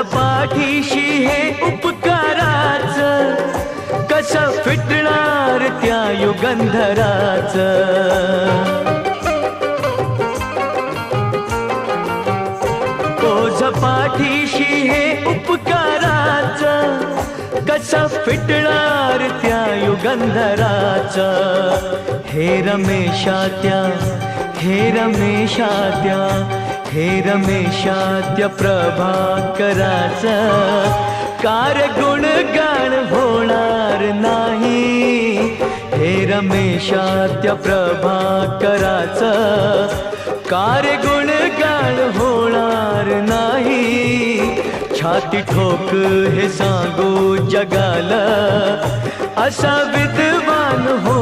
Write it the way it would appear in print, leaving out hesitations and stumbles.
पाठीशी हे उपकाराच, कसं फिटणार त्या युगंधराच. ओझ पाठीशी हे उपकाराच, कसं फिटणार त्या युगंधराच. हे रमेशात्या, हे रमेशात्या, हे रमेशात्या प्रभाकराच, कार गुणगान होणार नाही. हे रमेशात्या प्रभाकराच, कार गुणगान होणार नाही. छाती ठोक हे सांगू जगाला, असा विद्वान हो